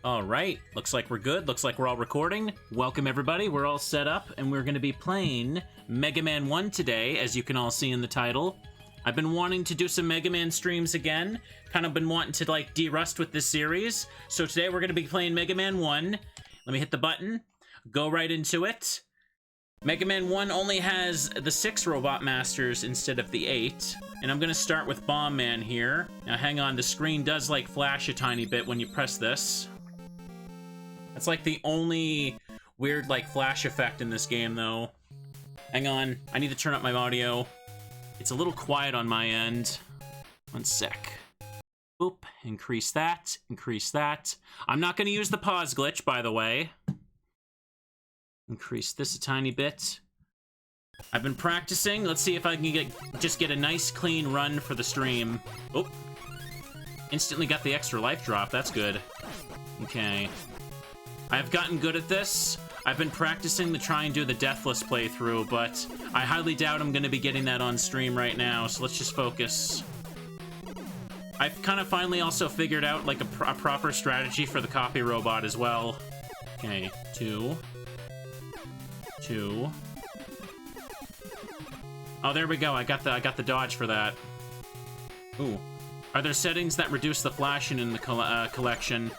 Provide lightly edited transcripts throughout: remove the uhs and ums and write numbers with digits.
All right, looks like we're good. Looks like we're all recording. Welcome, everybody. We're all set up, and we're going to be playing Mega Man 1 today, as you can all see in the title. I've been wanting to do some Mega Man streams again. Kind of been wanting to, like, de-rust with this series. So today we're going to be playing Mega Man 1. Let me hit the button. Go right into it. Mega Man 1 only has the 6 Robot Masters instead of the 8. And I'm going to start with Bomb Man here. Now, hang on. The screen does, like, flash a tiny bit when you press this. That's like the only weird, like, flash effect in this game, though. Hang on. I need to turn up my audio. It's a little quiet on my end. One sec. Boop. Increase that. Increase that. I'm not going to use the pause glitch, by the way. Increase this a tiny bit. I've been practicing. Let's see if I can just get a nice, clean run for the stream. Oh. Instantly got the extra life drop. That's good. Okay. I've gotten good at this. I've been practicing to try and do the Deathless playthrough, but I highly doubt I'm going to be getting that on stream right now, so let's just focus. I've kind of finally also figured out, like, a proper strategy for the copy robot as well. Okay, 2. Oh, there we go. I got the dodge for that. Ooh. Are there settings that reduce the flashing in the collection?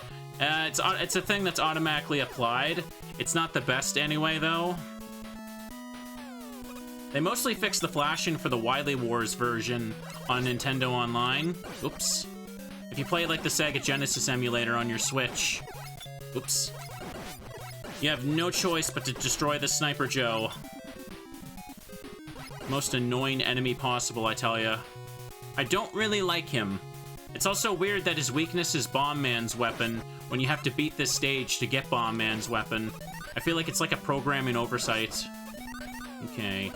It's a thing that's automatically applied. It's not the best anyway, though. They mostly fixed the flashing for the Wily Wars version on Nintendo Online. Oops. If you play like the Sega Genesis emulator on your Switch. Oops. You have no choice but to destroy the Sniper Joe. Most annoying enemy possible, I tell ya. I don't really like him. It's also weird that his weakness is Bomb Man's weapon when you have to beat this stage to get Bomb Man's weapon. I feel like it's like a programming oversight. Okay.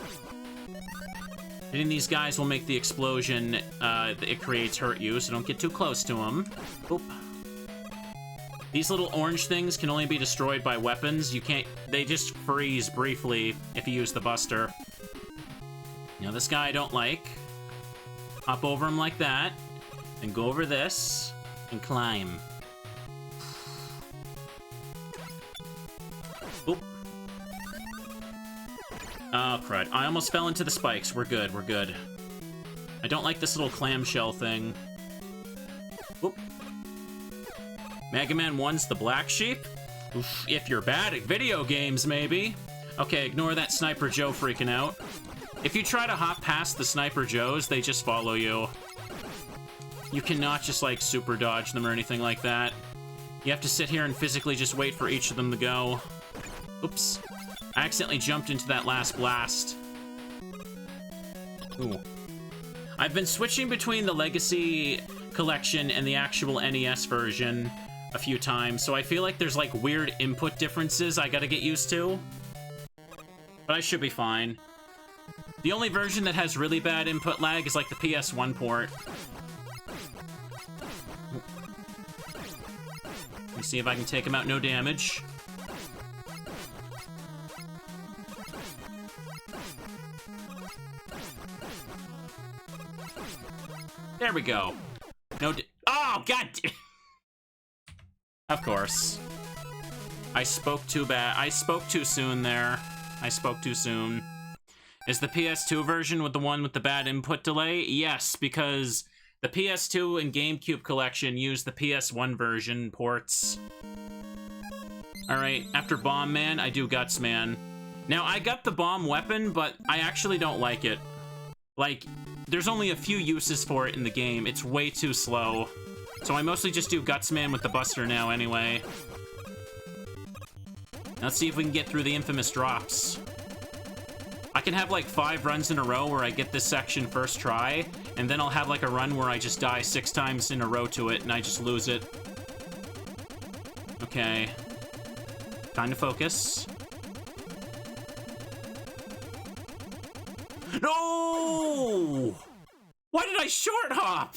Hitting these guys will make the explosion it creates hurt you, so don't get too close to them. Oop. These little orange things can only be destroyed by weapons. You can't... They just freeze briefly if you use the Buster. Now, this guy I don't like. Hop over him like that. And go over this. And climb. Oop. Oh, crud. I almost fell into the spikes. We're good, we're good. I don't like this little clamshell thing. Oop. Mega Man 1's the black sheep? Oof, if you're bad at video games, maybe. Okay, ignore that Sniper Joe freaking out. If you try to hop past the Sniper Joes, they just follow you. You cannot just, like, super dodge them or anything like that. You have to sit here and physically just wait for each of them to go. Oops. I accidentally jumped into that last blast. Ooh. I've been switching between the Legacy collection and the actual NES version a few times, so I feel like there's, like, weird input differences I gotta get used to. But I should be fine. The only version that has really bad input lag is, like, the PS1 port. Let me see if I can take him out no damage. There we go. No oh, God! Of course. I spoke too bad. I spoke too soon there. I spoke too soon. Is the PS2 version with the one with the bad input delay? Yes, because the PS2 and GameCube collection use the PS1 version ports. Alright, after Bomb Man, I do Guts Man. Now, I got the bomb weapon, but I actually don't like it. Like, there's only a few uses for it in the game. It's way too slow. So I mostly just do Guts Man with the Buster now anyway. Let's see if we can get through the infamous drops. I can have like 5 runs in a row where I get this section first try, and then I'll have like a run where I just die 6 times in a row to it, and I just lose it. Okay. Time to focus. No! Why did I short hop?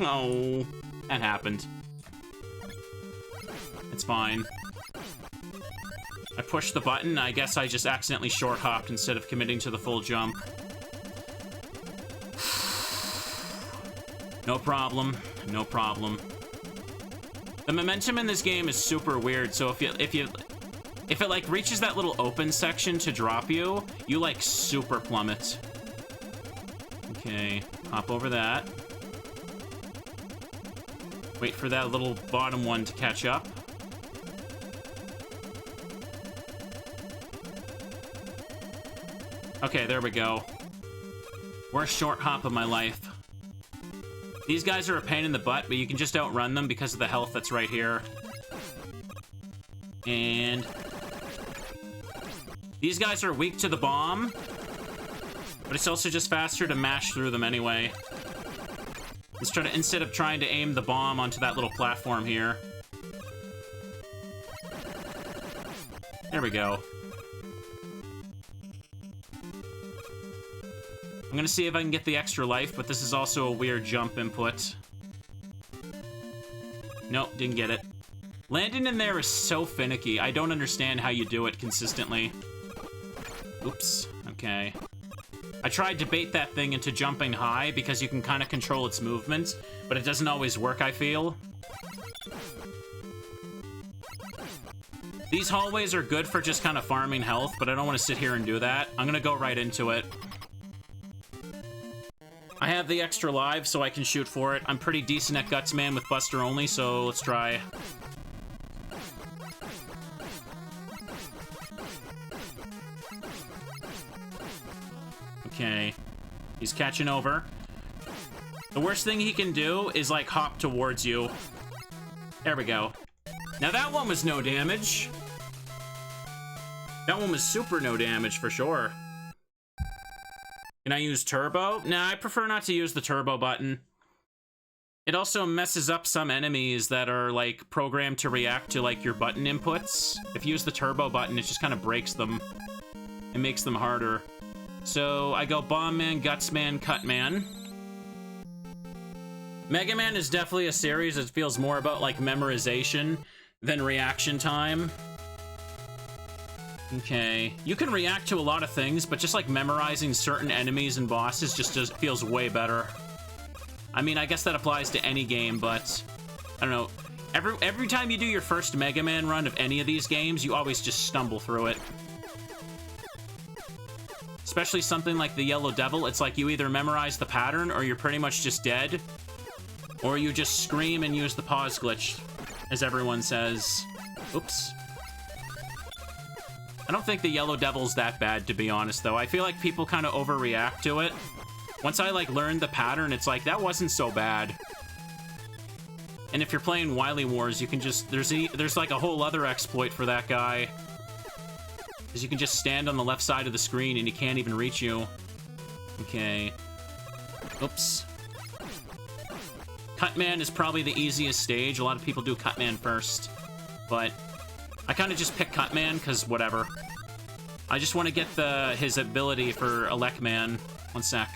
Oh, that happened. It's fine. I pushed the button. I guess I just accidentally short hopped instead of committing to the full jump. No problem. No problem. The momentum in this game is super weird, so if it like reaches that little open section to drop you, you like super plummet. Okay, hop over that. Wait for that little bottom one to catch up. Okay, there we go. Worst short hop of my life. These guys are a pain in the butt, but you can just outrun them because of the health that's right here. And these guys are weak to the bomb, but it's also just faster to mash through them anyway. Let's try to, instead of trying to aim the bomb onto that little platform here. There we go. I'm gonna see if I can get the extra life, but this is also a weird jump input. Nope, didn't get it. Landing in there is so finicky. I don't understand how you do it consistently. Oops, okay. I tried to bait that thing into jumping high because you can kind of control its movement, but it doesn't always work, I feel. These hallways are good for just kind of farming health, but I don't want to sit here and do that. I'm gonna go right into it. I have the extra live, so I can shoot for it. I'm pretty decent at Guts Man with Buster only, so let's try. Okay. He's catching over. The worst thing he can do is, like, hop towards you. There we go. Now that one was no damage. That one was super no damage for sure. Can I use turbo? Nah, I prefer not to use the turbo button. It also messes up some enemies that are, like, programmed to react to, like, your button inputs. If you use the turbo button, it just kind of breaks them. It makes them harder. So, I go Bomb Man, Guts Man, Cut Man. Mega Man is definitely a series that feels more about, like, memorization than reaction time. Okay, you can react to a lot of things, but just like memorizing certain enemies and bosses just feels way better. I mean, I guess that applies to any game, but I don't know. Every time you do your first Mega Man run of any of these games, you always just stumble through it. Especially something like the Yellow Devil, it's like you either memorize the pattern or you're pretty much just dead, or you just scream and use the pause glitch, as everyone says. Oops. I don't think the Yellow Devil's that bad, to be honest, though. I feel like people kind of overreact to it. Once I, like, learned the pattern, it's like, that wasn't so bad. And if you're playing Wily Wars, you can just... There's like, a whole other exploit for that guy. Because you can just stand on the left side of the screen and he can't even reach you. Okay. Oops. Cutman is probably the easiest stage. A lot of people do Cutman first. But... I kind of just pick Cutman, because whatever. I just want to get his ability for Elec Man. One sec.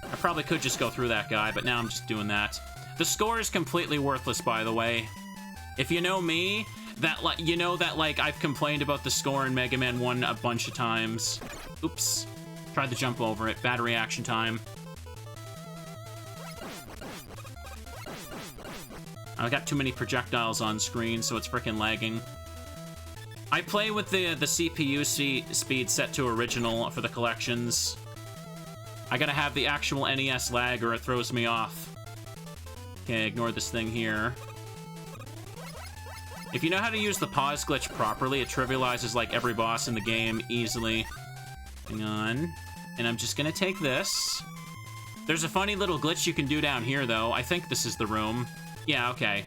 I probably could just go through that guy, but now I'm just doing that. The score is completely worthless, by the way. If you know me, you know that, like, I've complained about the score in Mega Man 1 a bunch of times. Oops. Tried to jump over it. Bad reaction time. I've got too many projectiles on screen, so it's freaking lagging. I play with the CPU speed set to original for the collections. I gotta have the actual NES lag or it throws me off. Okay, ignore this thing here. If you know how to use the pause glitch properly, it trivializes, like, every boss in the game easily. Hang on. And I'm just gonna take this. There's a funny little glitch you can do down here, though. I think this is the room. Yeah, okay.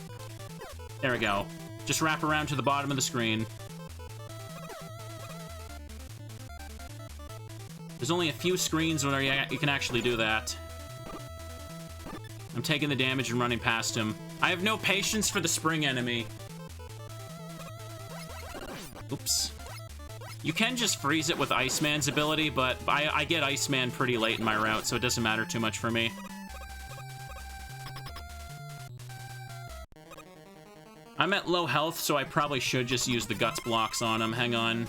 There we go. Just wrap around to the bottom of the screen. There's only a few screens where you can actually do that. I'm taking the damage and running past him. I have no patience for the spring enemy. Oops. You can just freeze it with Iceman's ability, but I get Iceman pretty late in my route, so it doesn't matter too much for me. I'm at low health, so I probably should just use the guts blocks on him. Hang on.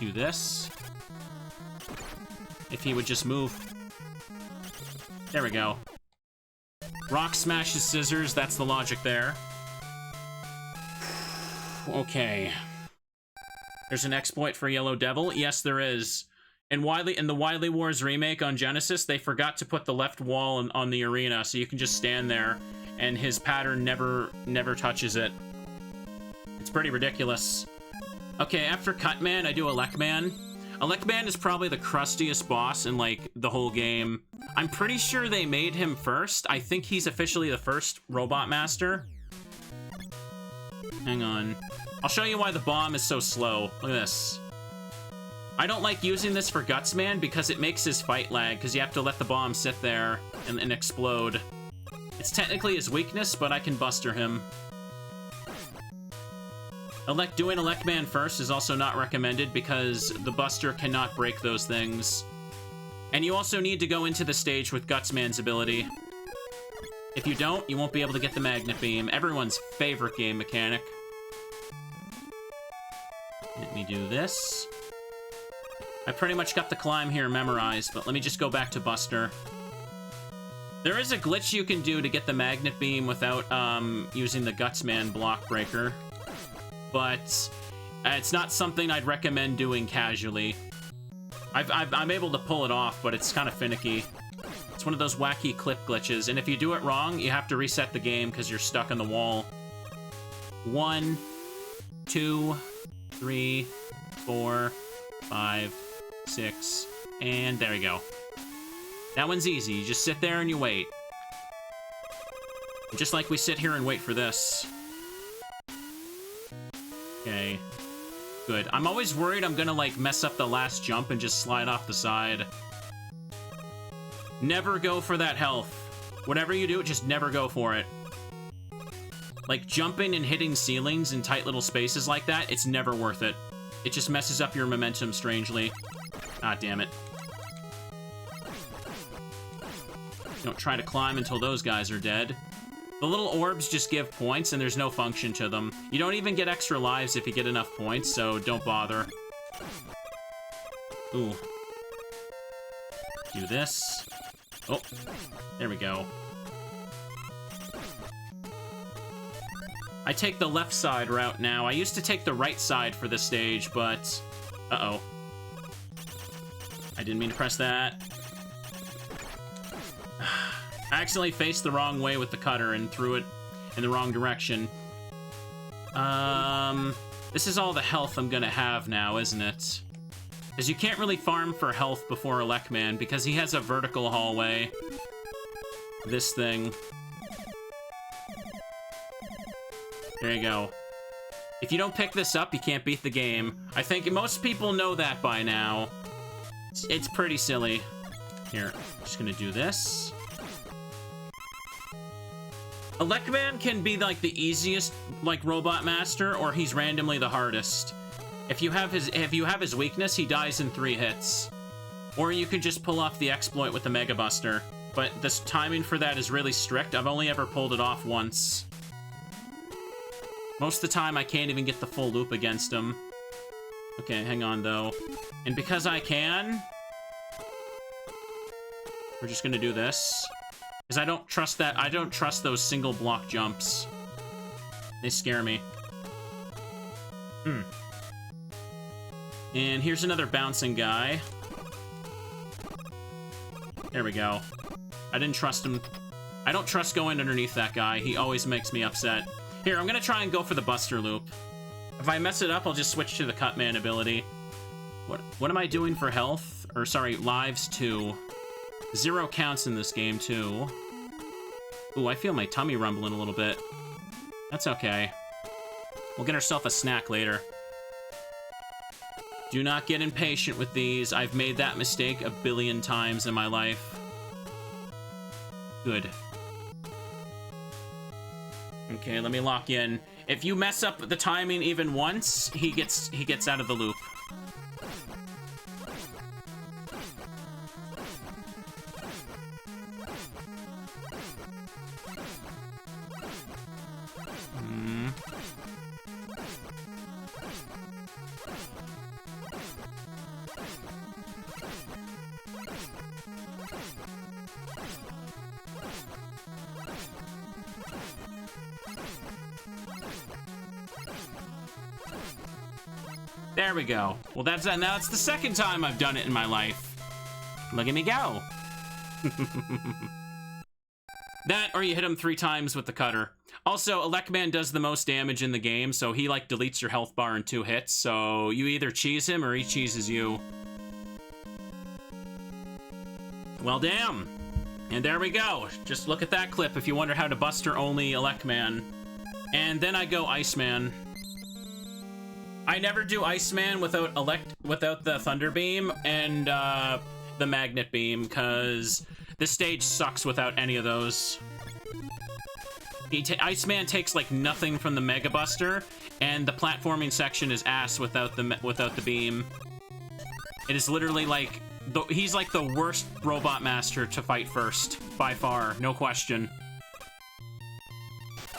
Do this. If he would just move. There we go. Rock smashes scissors, that's the logic there. Okay. There's an exploit for Yellow Devil? Yes, there is. In the Wily Wars remake on Genesis, they forgot to put the left wall on the arena, so you can just stand there, and his pattern never touches it. It's pretty ridiculous. Okay, after Cutman, I do Elec Man. Elec Man is probably the crustiest boss in, like, the whole game. I'm pretty sure they made him first. I think he's officially the first Robot Master. Hang on. I'll show you why the bomb is so slow. Look at this. I don't like using this for Gutsman because it makes his fight lag, because you have to let the bomb sit there and explode. It's technically his weakness, but I can buster him. Doing Elec Man first is also not recommended because the buster cannot break those things. And you also need to go into the stage with Gutsman's ability. If you don't, you won't be able to get the Magnet Beam, everyone's favorite game mechanic. Let me do this. I pretty much got the climb here memorized, but let me just go back to Buster. There is a glitch you can do to get the Magnet Beam without using the Gutsman block breaker. But it's not something I'd recommend doing casually. I'm able to pull it off, but it's kind of finicky. It's one of those wacky clip glitches, and if you do it wrong, you have to reset the game because you're stuck on the wall. 1, 2, 3, 4, 5, 6, and there we go. That one's easy. You just sit there and you wait. Just like we sit here and wait for this. Okay. Good. I'm always worried I'm gonna, like, mess up the last jump and just slide off the side. Never go for that health. Whatever you do, just never go for it. Like, jumping and hitting ceilings in tight little spaces like that, it's never worth it. It just messes up your momentum strangely. Ah, damn it. Don't try to climb until those guys are dead. The little orbs just give points, and there's no function to them. You don't even get extra lives if you get enough points, so don't bother. Ooh. Do this. Oh, there we go. I take the left side route now. I used to take the right side for this stage, but... Uh-oh. I didn't mean to press that. I accidentally faced the wrong way with the cutter and threw it in the wrong direction. This is all the health I'm gonna have now, isn't it? Because you can't really farm for health before Elec Man, because he has a vertical hallway. This thing. There you go. If you don't pick this up, you can't beat the game. I think most people know that by now. It's pretty silly. Here, just gonna do this. Elec Man can be, like, the easiest, like, Robot Master, or he's randomly the hardest. If you have his weakness, he dies in 3 hits. Or you can just pull off the exploit with the Mega Buster. But this timing for that is really strict. I've only ever pulled it off once. Most of the time, I can't even get the full loop against him. Okay, hang on, though. And because I can... we're just gonna do this. Because I don't trust that. I don't trust those single block jumps. They scare me. And here's another bouncing guy. There we go. I didn't trust him. I don't trust going underneath that guy. He always makes me upset. Here, I'm gonna try and go for the Buster Loop. If I mess it up, I'll just switch to the Cutman ability. What am I doing for health? Or, sorry, lives 2. 0 counts in this game, too. Ooh, I feel my tummy rumbling a little bit. That's okay. We'll get ourselves a snack later. Do not get impatient with these. I've made that mistake a billion times in my life. Good. Okay, let me lock in. If you mess up the timing even once, he gets out of the loop. There we go. Well, now it's the second time I've done it in my life. Look at me go. That, or you hit him 3 times with the cutter. Also, Elec Man does the most damage in the game, so he, like, deletes your health bar in 2 hits, so you either cheese him or he cheeses you. Well, damn. And there we go. Just look at that clip if you wonder how to Buster only Elec Man. And then I go Iceman. I never do Iceman without the Thunder Beam and the Magnet Beam, because this stage sucks without any of those. Iceman takes like nothing from the Mega Buster, and the platforming section is ass without the beam. It is literally like he's like the worst robot master to fight first by far, no question.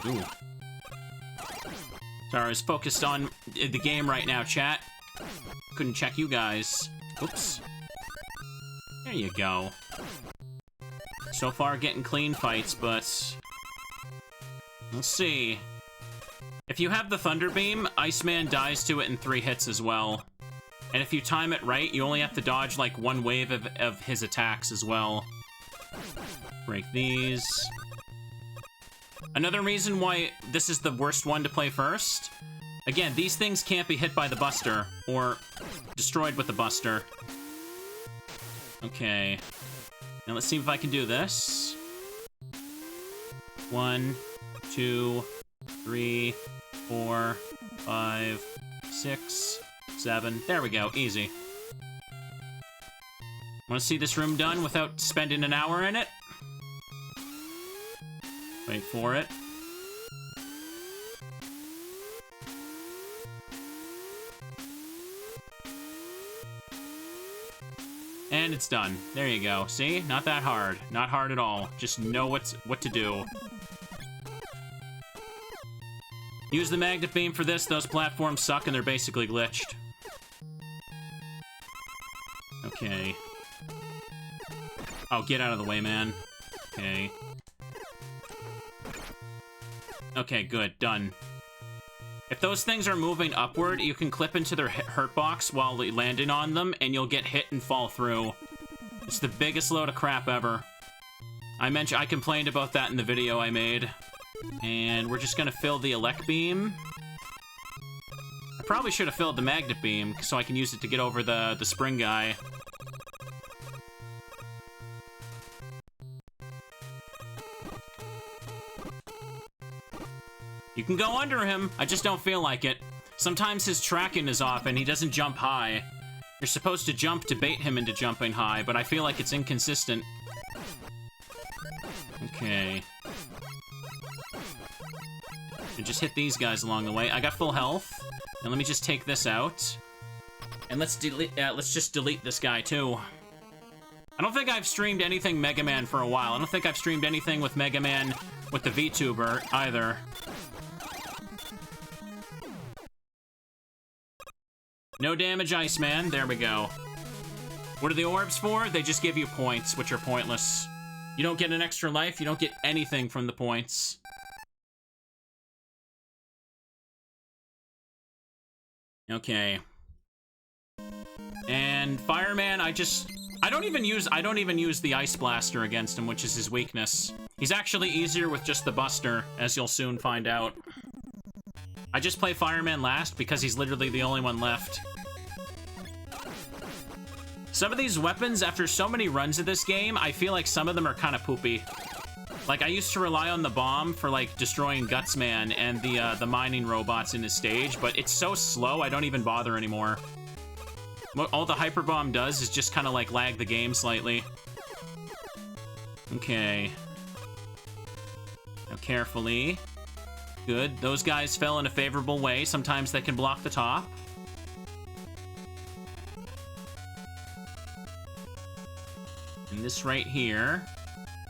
Ooh. Sorry, I was focused on the game right now, chat. Couldn't check you guys. Oops. There you go. So far, getting clean fights, but let's see. If you have the Thunder Beam, Iceman dies to it in 3 hits as well. And if you time it right, you only have to dodge like 1 wave of his attacks as well. Break these. Another reason why this is the worst one to play first. Again, these things can't be hit by the Buster or destroyed with the Buster. Okay. Now let's see if I can do this. 1, 2, 3, 4, 5, 6, 7. There we go. Easy. Want to see this room done without spending an hour in it? Wait for it. And it's done. There you go. See? Not that hard. Not hard at all. Just know what to do. Use the Magnet Beam for this. Those platforms suck and they're basically glitched. Okay. Oh, get out of the way, man. Okay. Okay, good. Done. If those things are moving upward, you can clip into their hurt box while landing on them, and you'll get hit and fall through. It's the biggest load of crap ever. I complained about that in the video I made. And we're just gonna fill the Elec Beam. I probably should have filled the Magnet Beam, so I can use it to get over the spring guy. You can go under him, I just don't feel like it. Sometimes his tracking is off and he doesn't jump high. You're supposed to jump to bait him into jumping high, but I feel like it's inconsistent. Okay. And just hit these guys along the way. I got full health. And let me just take this out. And let's just delete this guy too. I don't think I've streamed anything Mega Man for a while. I don't think I've streamed anything with Mega Man with the VTuber either. No damage, Iceman. There we go. What are the orbs for? They just give you points, which are pointless. You don't get an extra life. You don't get anything from the points. Okay. And Fireman, I don't even use the Ice Blaster against him, which is his weakness. He's actually easier with just the Buster, as you'll soon find out. I just play Fireman last because he's literally the only one left. Some of these weapons, after so many runs of this game, I feel like some of them are kind of poopy. Like, I used to rely on the bomb for, like, destroying Gutsman and the mining robots in his stage, but it's so slow, I don't even bother anymore. What all the Hyper Bomb does is just kind of, like, lag the game slightly. Okay. Now, carefully. Good. Those guys fell in a favorable way. Sometimes they can block the top. And this right here.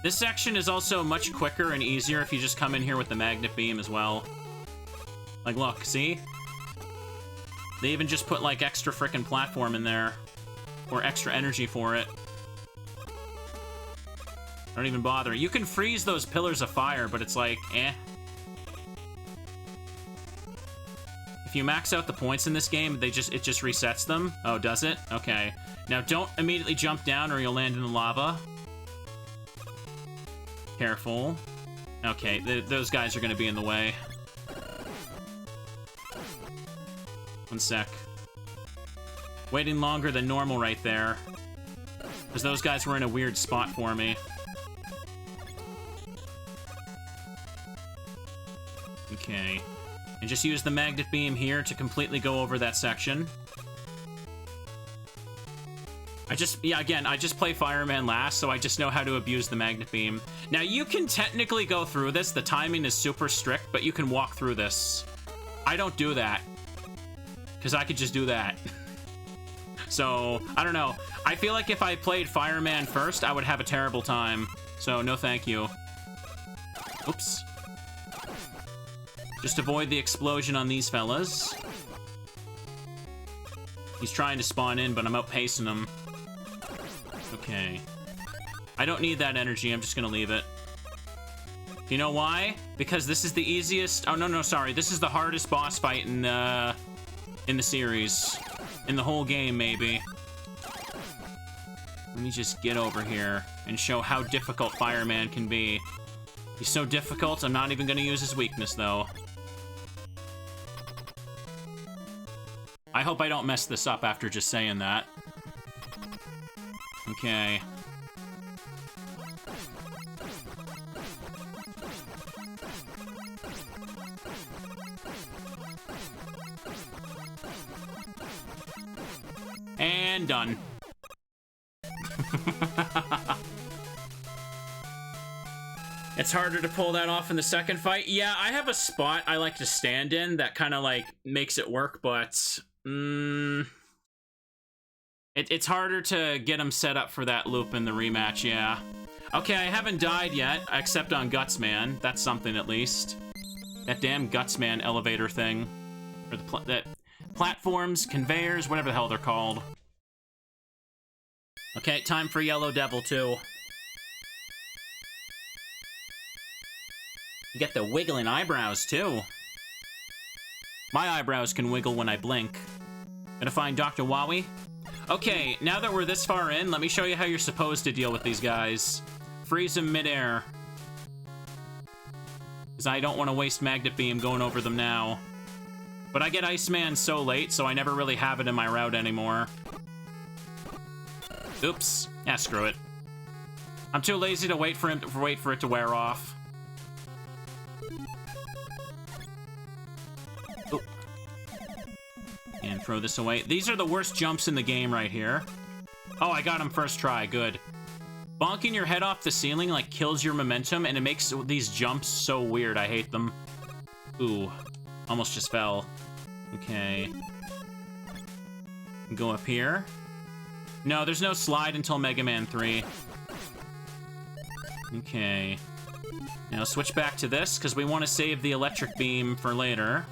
This section is also much quicker and easier if you just come in here with the Magnet Beam as well. Like, look, see? They even just put, like, extra frickin' platform in there. Or extra energy for it. Don't even bother. You can freeze those pillars of fire, but it's like, eh. If you max out the points in this game, it just resets them. Oh, does it? Okay. Now, don't immediately jump down or you'll land in the lava. Careful. Okay, those guys are gonna be in the way. One sec. Waiting longer than normal right there. Because those guys were in a weird spot for me. Okay. And just use the magnet beam here to completely go over that section. I just play Fireman last, so I just know how to abuse the magnet beam. Now, you can technically go through this. The timing is super strict, but you can walk through this. I don't do that. Because I could just do that. So, I don't know. I feel like if I played Fireman first, I would have a terrible time. So, no thank you. Oops. Just avoid the explosion on these fellas. He's trying to spawn in, but I'm outpacing him. Okay. I don't need that energy, I'm just gonna leave it. You know why? Because this is the easiest... Oh, no, sorry. This is the hardest boss fight in the series. In the whole game, maybe. Let me just get over here and show how difficult Fireman can be. He's so difficult, I'm not even gonna use his weakness, though. I hope I don't mess this up after just saying that. Okay. And done. It's harder to pull that off in the second fight. Yeah, I have a spot I like to stand in that kind of like makes it work, but it's harder to get him set up for that loop in the rematch, yeah. Okay, I haven't died yet, except on Guts Man. That's something at least. That damn Guts Man elevator thing. Or the platforms, conveyors, whatever the hell they're called. Okay, time for Yellow Devil 2. You get the wiggling eyebrows, too. My eyebrows can wiggle when I blink. Gonna find Dr. Wily? Okay, now that we're this far in, let me show you how you're supposed to deal with these guys. Freeze them midair. Because I don't want to waste Magnet Beam going over them now. But I get Iceman so late, so I never really have it in my route anymore. Oops. Yeah, screw it. I'm too lazy to wait for it to wear off. Oop. And throw this away. These are the worst jumps in the game right here. Oh, I got him first try. Good. Bonking your head off the ceiling, like, kills your momentum, and it makes these jumps so weird. I hate them. Ooh. Almost just fell. Okay. Go up here. No, there's no slide until Mega Man 3. Okay. Now switch back to this, because we want to save the electric beam for later.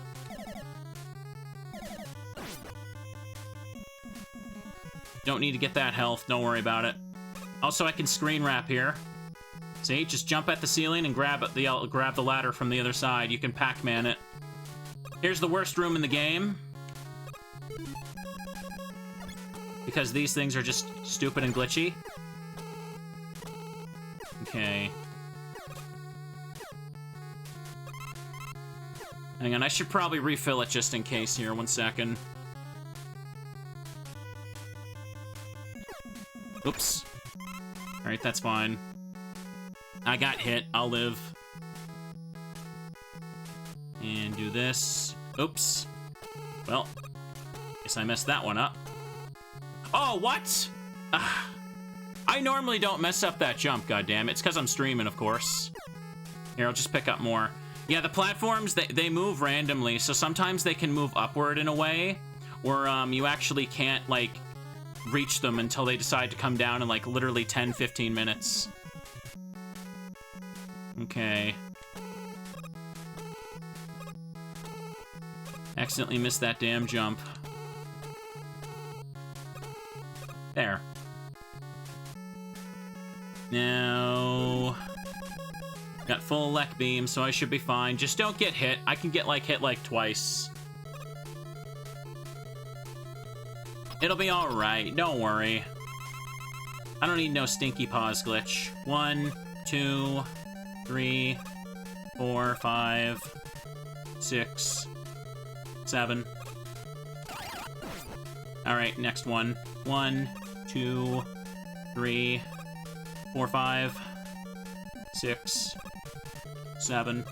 Don't need to get that health, don't worry about it. Also, I can screen wrap here. See, just jump at the ceiling and grab the ladder from the other side. You can Pac-Man it. Here's the worst room in the game. Because these things are just stupid and glitchy. Okay. Hang on, I should probably refill it just in case here. 1 second. Oops. Alright, that's fine. I got hit. I'll live. And do this. Oops. Well, guess I messed that one up. Oh, what? I normally don't mess up that jump, goddammit. It's because I'm streaming, of course. Here, I'll just pick up more. Yeah, the platforms, they move randomly, so sometimes they can move upward in a way where you actually can't, like, reach them until they decide to come down in, like, literally 10-15 minutes. Okay. Accidentally missed that damn jump. There. Now... Got full Elec Beam, so I should be fine. Just don't get hit. I can get, like, hit, like, twice. It'll be alright, don't worry. I don't need no stinky paws glitch. 1, 2, 3, 4, 5, 6, 7. Alright, next one. 1, 2, 3, 4, 5, 6, 7.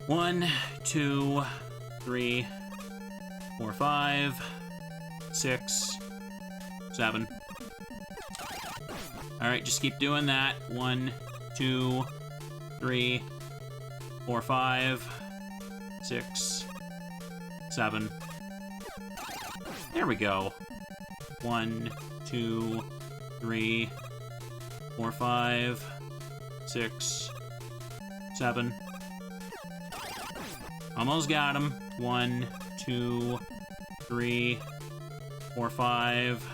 1, 2, 3, 4, 5, 6, 7. Alright, just keep doing that. 1, 2, 3, 4, 5, 6, 7. There we go. 1, 2, 3, 4, 5, 6, 7. Almost got him. 1, 2, 3, 4, 5,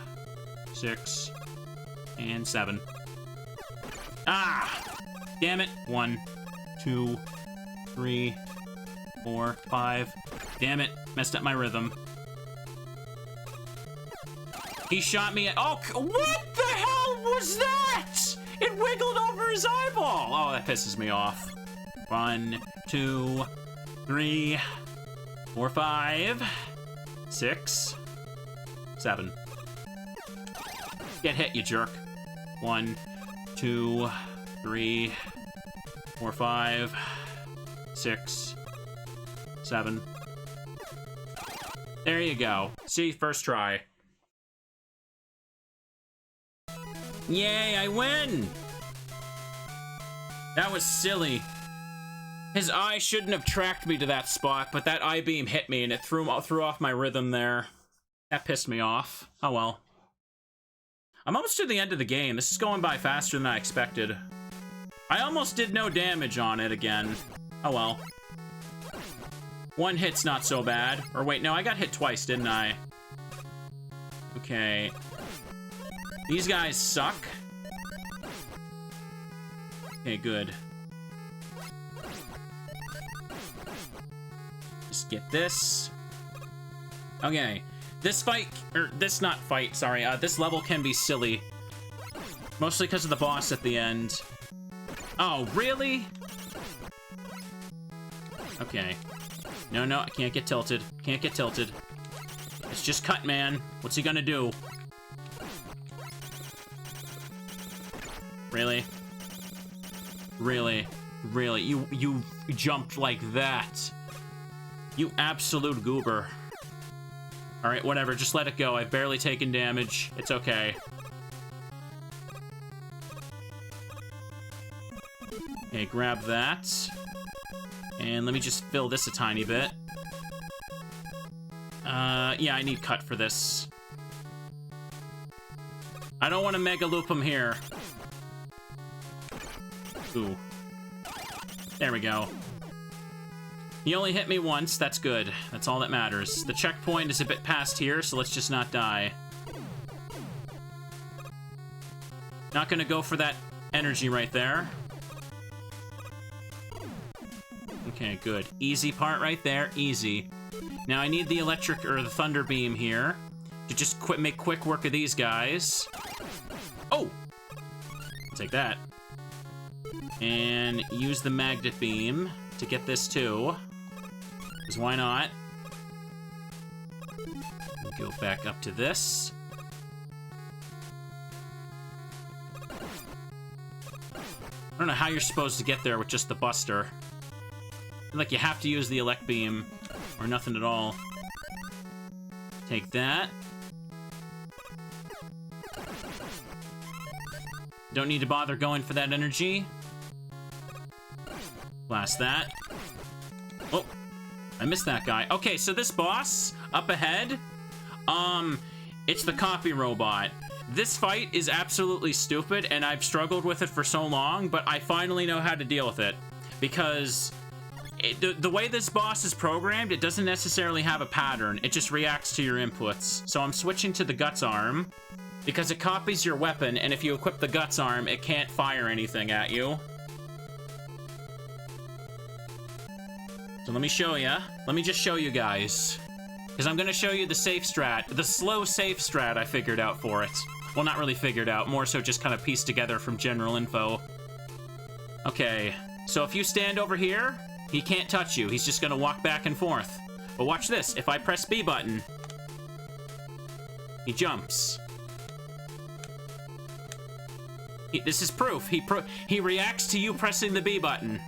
6, and 7. Ah! Damn it. 1, 2, 3, 4, 5. Damn it. Messed up my rhythm. He shot me at— oh, what the hell was that? It wiggled over his eyeball. Oh, that pisses me off. 1, 2, 3, 4, 5, 6, 7. Get hit, you jerk. 1, 2, 3, 4, 5, 6, 7. There you go. See, first try. Yay, I win! That was silly. His eye shouldn't have tracked me to that spot, but that eye beam hit me and it threw off my rhythm there. That pissed me off. Oh well. I'm almost to the end of the game. This is going by faster than I expected. I almost did no damage on it again. Oh well. One hit's not so bad. Or wait, no, I got hit twice, didn't I? Okay. These guys suck. Okay, good. Just get this. Okay. This fight, or this not fight, sorry, this level can be silly. Mostly because of the boss at the end. Oh, really? Okay. No, no, I can't get tilted. Can't get tilted. It's just Cut Man. What's he gonna do? Really? Really? Really? You jumped like that. You absolute goober. Alright, whatever. Just let it go. I've barely taken damage. It's okay. Okay, grab that. And let me just fill this a tiny bit. Yeah, I need Cut for this. I don't want to Mega Loop him here. Ooh. There we go. He only hit me once, that's good. That's all that matters. The checkpoint is a bit past here, so let's just not die. Not gonna go for that energy right there. Okay, good. Easy part right there, easy. Now I need the electric, or the thunder beam here, to just make quick work of these guys. Oh! Take that. And use the magnet beam to get this too. Because why not? Go back up to this. I don't know how you're supposed to get there with just the Buster. Like, you have to use the Elec beam, or nothing at all. Take that. Don't need to bother going for that energy. Blast that. Oh, I missed that guy. Okay, so this boss up ahead, it's the copy robot. This fight is absolutely stupid, and I've struggled with it for so long, but I finally know how to deal with it. Because the way this boss is programmed, it doesn't necessarily have a pattern. It just reacts to your inputs. So I'm switching to the Guts arm, because it copies your weapon, and if you equip the Guts arm, it can't fire anything at you. So let me show ya. Let me just show you guys. Because I'm going to show you the safe strat, the slow safe strat I figured out for it. Well, not really figured out, more so just kind of pieced together from general info. Okay, so if you stand over here, he can't touch you. He's just going to walk back and forth. But watch this. If I press B button, he jumps. This is proof. He reacts to you pressing the B button.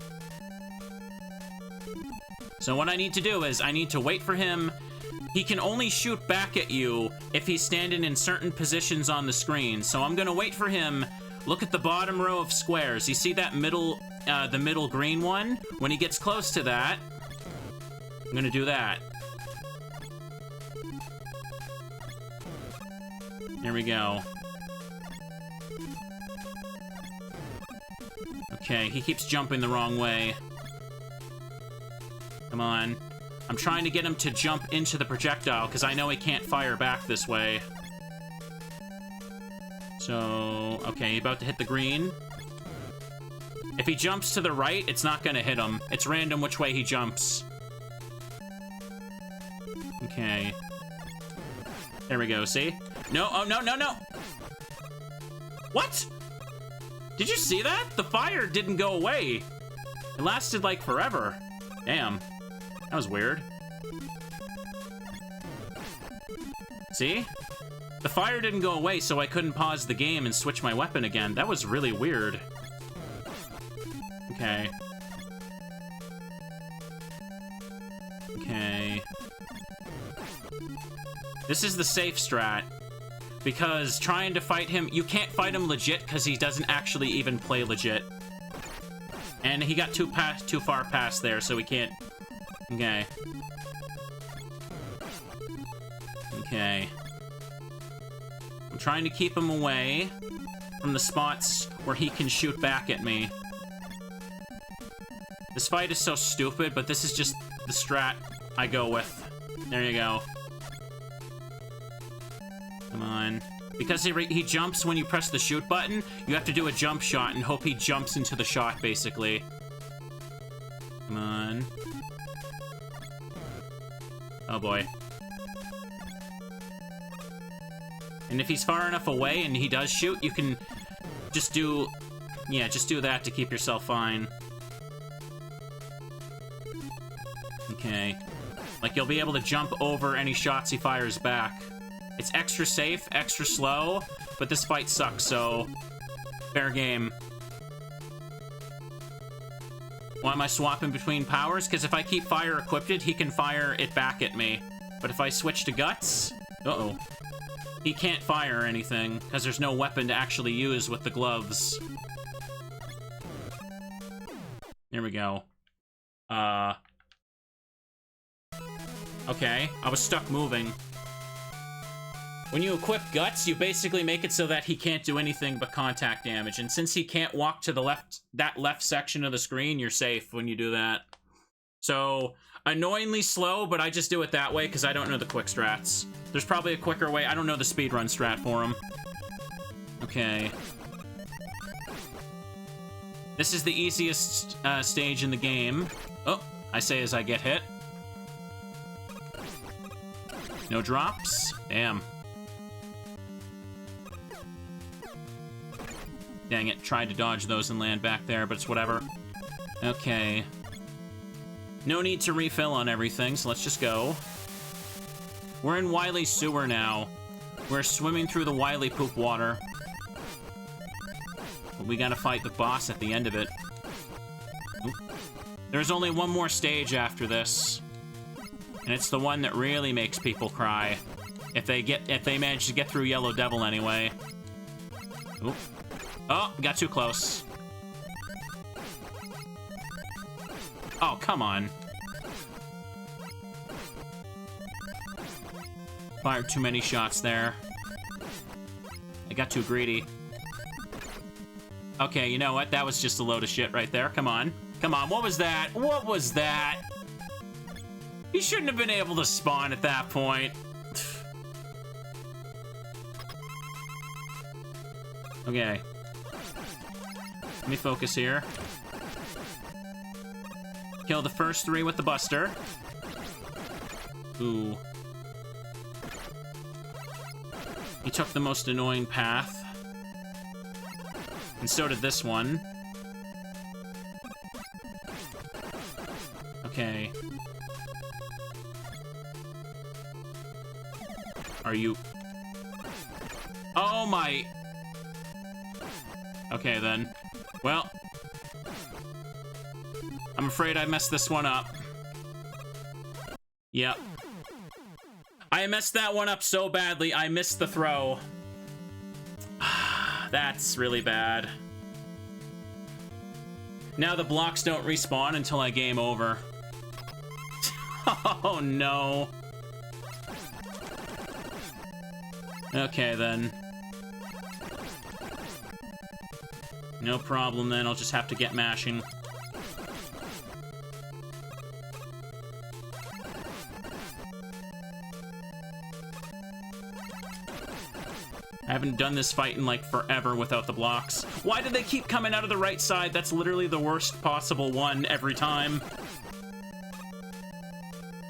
So what I need to do is I need to wait for him. He can only shoot back at you if he's standing in certain positions on the screen. So I'm going to wait for him. Look at the bottom row of squares. You see that middle, the middle green one? When he gets close to that, I'm going to do that. Here we go. Okay, he keeps jumping the wrong way. Come on. I'm trying to get him to jump into the projectile, because I know he can't fire back this way. So, okay, he's about to hit the green. If he jumps to the right, it's not going to hit him. It's random which way he jumps. Okay. There we go, see? No, oh, no, no, no! What? Did you see that? The fire didn't go away. It lasted, like, forever. Damn. That was weird. See? The fire didn't go away, so I couldn't pause the game and switch my weapon again. That was really weird. Okay. Okay. This is the safe strat. Because trying to fight him, you can't fight him legit because he doesn't actually even play legit. And he got too far past there, so we can't... Okay. Okay. I'm trying to keep him away from the spots where he can shoot back at me. This fight is so stupid, but this is just the strat I go with. There you go. Come on. Because he jumps when you press the shoot button, you have to do a jump shot and hope he jumps into the shot, basically. Come on. Oh boy. And if he's far enough away and he does shoot, you can just do... Yeah, just do that to keep yourself fine. Okay. Like, you'll be able to jump over any shots he fires back. It's extra safe, extra slow, but this fight sucks, so... Fair game. Why am I swapping between powers? Because if I keep fire equipped, he can fire it back at me. But if I switch to guts... Uh-oh. He can't fire anything, because there's no weapon to actually use with the gloves. Here we go. Okay, I was stuck moving. When you equip Guts, you basically make it so that he can't do anything but contact damage. And since he can't walk to the left, that left section of the screen, you're safe when you do that. So, annoyingly slow, but I just do it that way because I don't know the quick strats. There's probably a quicker way. I don't know the speedrun strat for him. Okay. This is the easiest stage in the game. Oh, I say as I get hit. No drops? Damn. Dang it, tried to dodge those and land back there, but it's whatever. Okay. No need to refill on everything, so let's just go. We're in Wily's sewer now. We're swimming through the Wily poop water. But we gotta fight the boss at the end of it. Oop. There's only one more stage after this. And it's the one that really makes people cry. If they manage to get through Yellow Devil anyway. Oop. Oh, got too close. Oh, come on. Fired too many shots there. I got too greedy. Okay, you know what? That was just a load of shit right there. Come on. Come on, what was that? What was that? He shouldn't have been able to spawn at that point. Okay. Let me focus here. Kill the first three with the Buster. Ooh. He took the most annoying path. And so did this one. Okay. Are you... Oh my... Okay, then. Well... I'm afraid I messed this one up. Yep. I messed that one up so badly, I missed the throw. That's really bad. Now the blocks don't respawn until I game over. Oh no. Okay then. No problem then, I'll just have to get mashing. I haven't done this fight in like forever without the blocks. Why do they keep coming out of the right side? That's literally the worst possible one every time.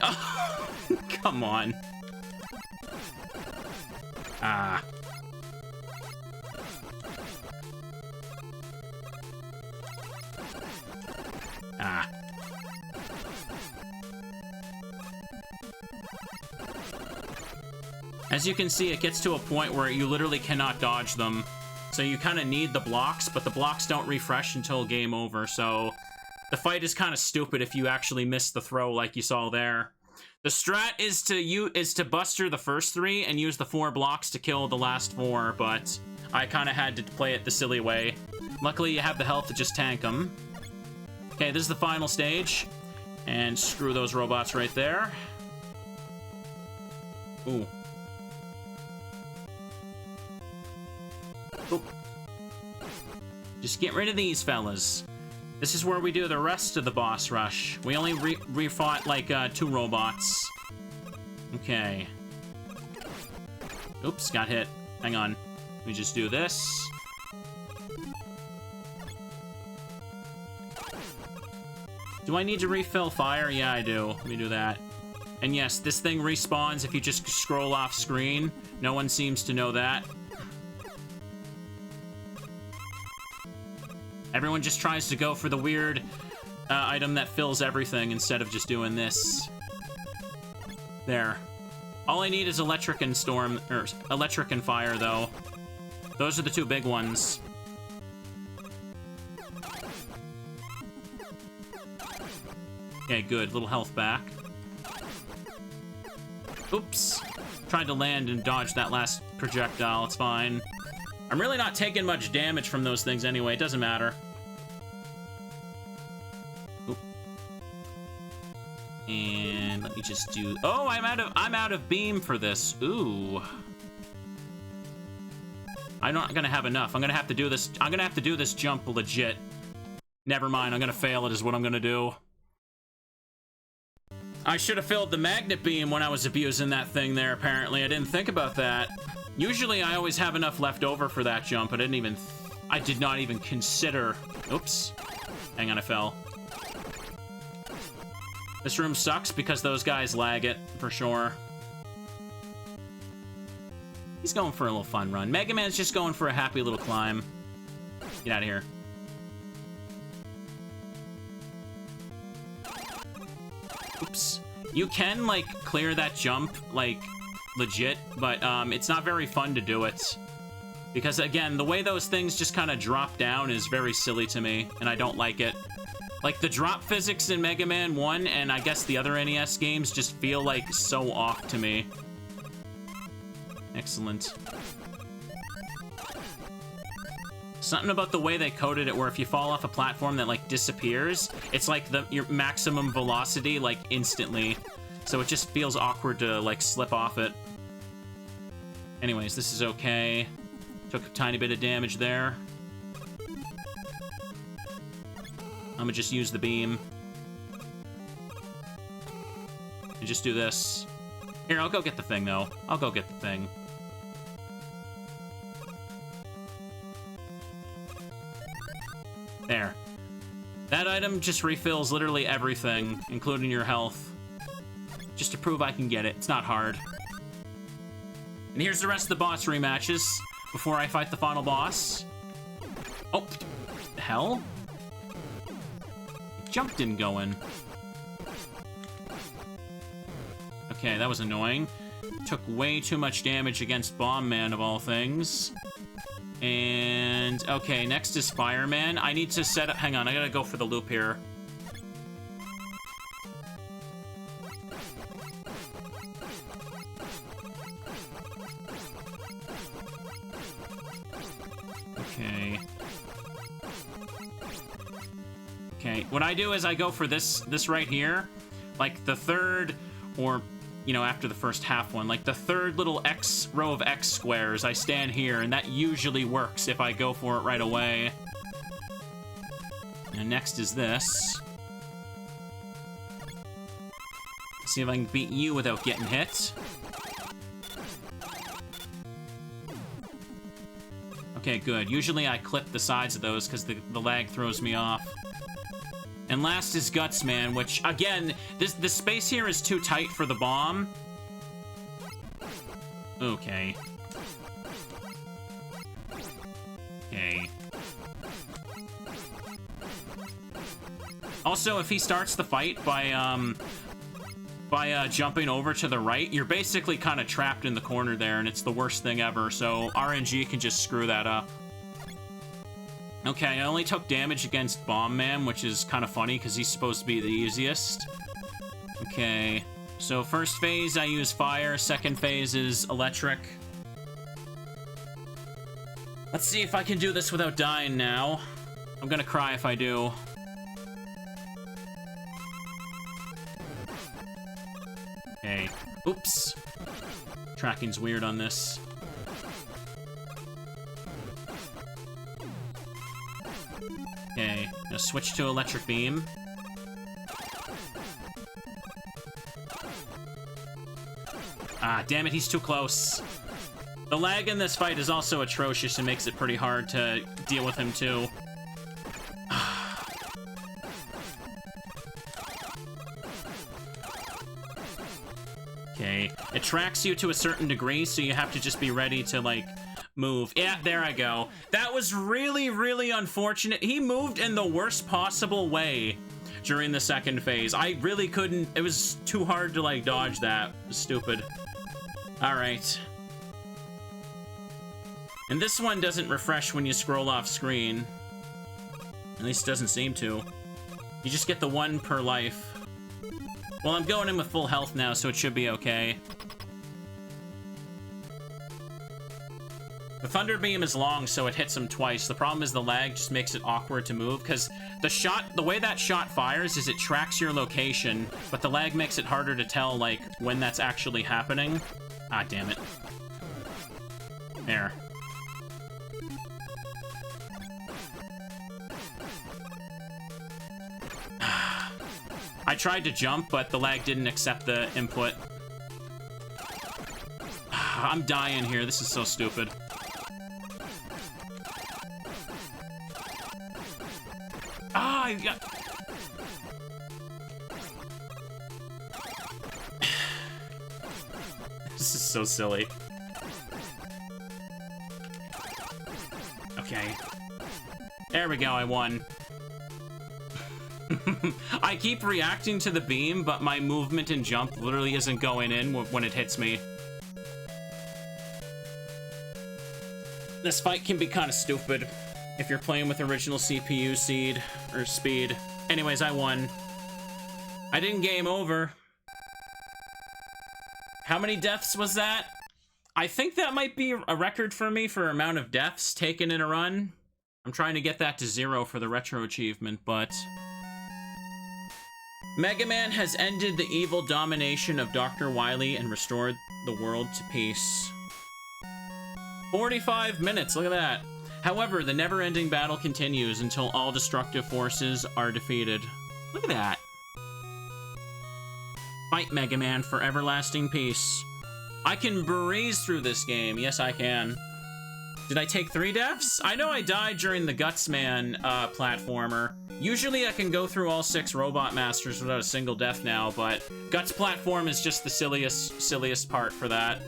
Oh, come on. Ah. Ah. As you can see, it gets to a point where you literally cannot dodge them. So you kind of need the blocks, but the blocks don't refresh until game over, so the fight is kind of stupid if you actually miss the throw like you saw there. The strat is to buster the first 3 and use the 4 blocks to kill the last 4, but I kind of had to play it the silly way. Luckily, you have the health to just tank them. Okay, this is the final stage. And screw those robots right there. Ooh. Oop. Just get rid of these fellas. This is where we do the rest of the boss rush. We only refought like 2 robots. Okay. Oops, got hit. Hang on. Let me just do this. Do I need to refill fire? Yeah, I do. Let me do that. And yes, this thing respawns if you just scroll off screen. No one seems to know that. Everyone just tries to go for the weird item that fills everything instead of just doing this. There. All I need is electric and storm, or electric and fire, though. Those are the 2 big ones. Okay, good. Little health back. Oops. Tried to land and dodge that last projectile. It's fine. I'm really not taking much damage from those things anyway. It doesn't matter. Oop. And let me just do... Oh, I'm out of beam for this. Ooh. I'm not gonna have enough. I'm gonna have to do this. I'm gonna have to do this jump legit. Never mind. I'm gonna fail it is what I'm gonna do. I should have filled the magnet beam when I was abusing that thing there, apparently. I didn't think about that. Usually, I always have enough left over for that jump. I did not even consider... Oops. Hang on, I fell. This room sucks because those guys lag it, for sure. He's going for a little fun run. Mega Man's just going for a happy little climb. Get out of here. Oops. You can, like, clear that jump, like, legit, but it's not very fun to do it. Because, again, the way those things just kind of drop down is very silly to me, and I don't like it. Like, the drop physics in Mega Man 1 and I guess the other NES games just feel, like, so off to me. Excellent. Something about the way they coded it where if you fall off a platform that, like, disappears, it's like your maximum velocity, like, instantly. So it just feels awkward to, like, slip off it. Anyways, this is okay. Took a tiny bit of damage there. I'm gonna just use the beam. And just do this. Here, I'll go get the thing, though. I'll go get the thing. There. That item just refills literally everything, including your health. Just to prove I can get it. It's not hard. And here's the rest of the boss rematches before I fight the final boss. Oh, the hell? Jump didn't go in. Okay, that was annoying. Took way too much damage against Bomb Man, of all things. And, okay, next is Fireman. I need to set up... Hang on, I gotta go for the loop here. Okay. Okay, what I do is I go for this right here. Like, the third, or... you know, after the first half one, like the third little X row of X squares, I stand here, and that usually works if I go for it right away. And next is this. See if I can beat you without getting hit. Okay, good. Usually I clip the sides of those because the lag throws me off. And last is Guts Man, which, again, the space here is too tight for the bomb. Okay. Okay. Also, if he starts the fight by jumping over to the right, you're basically kind of trapped in the corner there, and it's the worst thing ever, so RNG can just screw that up. Okay, I only took damage against Bomb Man, which is kind of funny because he's supposed to be the easiest. Okay, so first phase I use fire, second phase is electric. Let's see if I can do this without dying now. I'm gonna cry if I do. Okay, oops. Tracking's weird on this. Okay, now switch to electric beam. Ah, damn it, he's too close. The lag in this fight is also atrocious and makes it pretty hard to deal with him, too. Okay, it tracks you to a certain degree, so you have to just be ready to, like, move. Yeah, there I go. That was really, really unfortunate. He moved in the worst possible way during the second phase. I really couldn't... It was too hard to, like, dodge that. It was stupid. Alright. And this one doesn't refresh when you scroll off screen. At least it doesn't seem to. You just get the one per life. Well, I'm going in with full health now, so it should be okay. The Thunder Beam is long, so it hits him twice. The problem is the lag just makes it awkward to move, because the way that shot fires is it tracks your location, but the lag makes it harder to tell, like, when that's actually happening. Ah, damn it. There. I tried to jump, but the lag didn't accept the input. I'm dying here. This is so stupid. Ah, you got... This is so silly. Okay. There we go, I won. I keep reacting to the beam, but my movement and jump literally isn't going in when it hits me. This fight can be kind of stupid if you're playing with original CPU seed or speed. Anyways, I won. I didn't game over. How many deaths was that? I think that might be a record for me for amount of deaths taken in a run. I'm trying to get that to 0 for the retro achievement, but... Mega Man has ended the evil domination of Dr. Wily and restored the world to peace. 45 minutes, look at that. However, the never-ending battle continues until all destructive forces are defeated. Look at that. Fight, Mega Man, for everlasting peace. I can breeze through this game. Yes, I can. Did I take 3 deaths? I know I died during the Guts Man platformer. Usually I can go through all 6 Robot Masters without a single death now, but Guts platform is just the silliest part for that.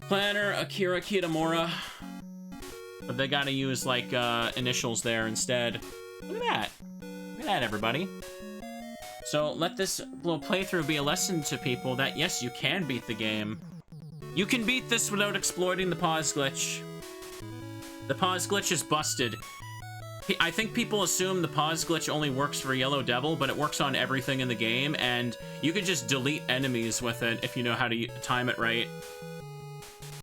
Planner Akira Kitamura. But they gotta use, like, initials there instead. Look at that. Look at that, everybody. So let this little playthrough be a lesson to people that, yes, you can beat the game. You can beat this without exploiting the pause glitch. The pause glitch is busted. I think people assume the pause glitch only works for Yellow Devil, but it works on everything in the game, and you can just delete enemies with it if you know how to time it right.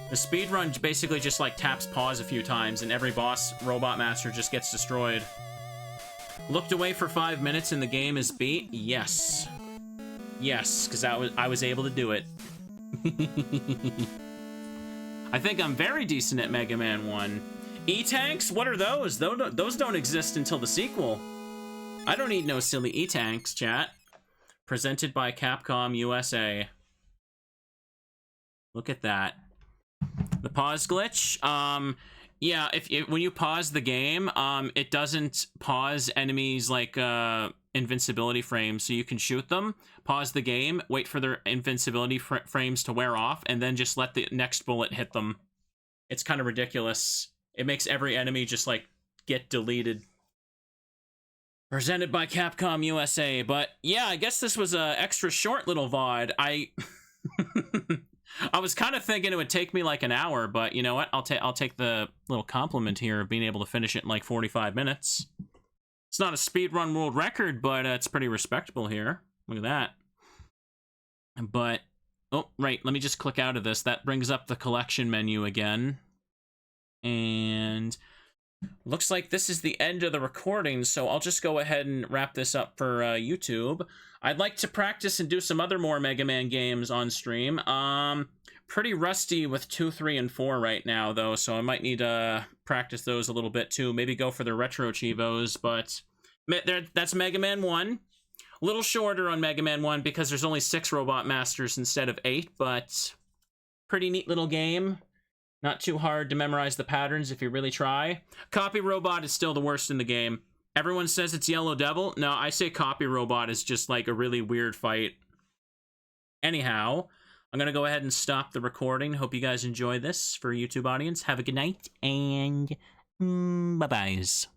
The speedrun basically just, like, taps pause a few times, and every boss robot master just gets destroyed. Looked away for 5 minutes and the game is beat? Yes. Yes, because I was able to do it. I think I'm very decent at Mega Man 1. E-tanks? What are those? Those don't exist until the sequel. I don't need no silly E-tanks, chat. Presented by Capcom USA. Look at that. The pause glitch? Yeah, when you pause the game, it doesn't pause enemies, like, invincibility frames, so you can shoot them, pause the game, wait for their invincibility frames to wear off, and then just let the next bullet hit them. It's kind of ridiculous. It makes every enemy just, like, get deleted. Presented by Capcom USA. But, yeah, I guess this was a extra short little VOD. I was kind of thinking it would take me, like, an hour, but you know what? I'll take the little compliment here of being able to finish it in, like, 45 minutes. It's not a speedrun world record, but it's pretty respectable here. Look at that. But, oh, right, let me just click out of this. That brings up the collection menu again. And looks like this is the end of the recording, so I'll just go ahead and wrap this up for YouTube. I'd like to practice and do some other more Mega Man games on stream. Pretty rusty with 2, 3, and 4 right now, though, so I might need to practice those a little bit, too. Maybe go for the Retro Chivos, but that's Mega Man 1. A little shorter on Mega Man 1 because there's only 6 Robot Masters instead of 8, but pretty neat little game. Not too hard to memorize the patterns if you really try. Copy Robot is still the worst in the game. Everyone says it's Yellow Devil. No, I say Copy Robot is just, like, a really weird fight. Anyhow, I'm going to go ahead and stop the recording. Hope you guys enjoy this for YouTube audience. Have a good night, and bye-byes.